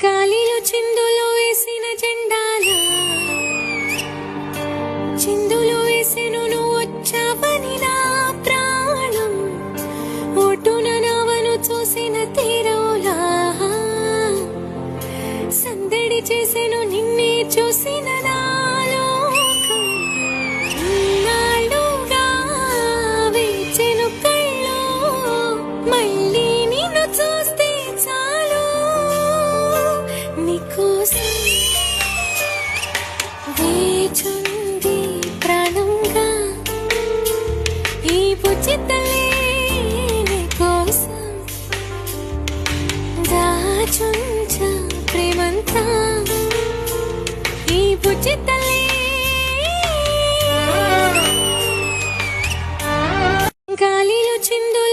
గాలిలో చిందులో వేసిన జెండాలా చిందులో వేసెను నువ్వు వచ్చావని నా ప్రాణం ఓటున నావను చూసిన తీరోలా సందడి చేసెను నిన్నే చూసిన నాలోకం నాళ్ళుగా వేచెను కళ్ళు మళ్ళీ నిన్ను చూస్తే చాలు నీకోసం వేచుంది ప్రాణంగా ఈ బుజ్జితలే నీకోసం దాచుంచ ప్రేమంతా ఈ బుజ్జితలే గాలిలో చిందులో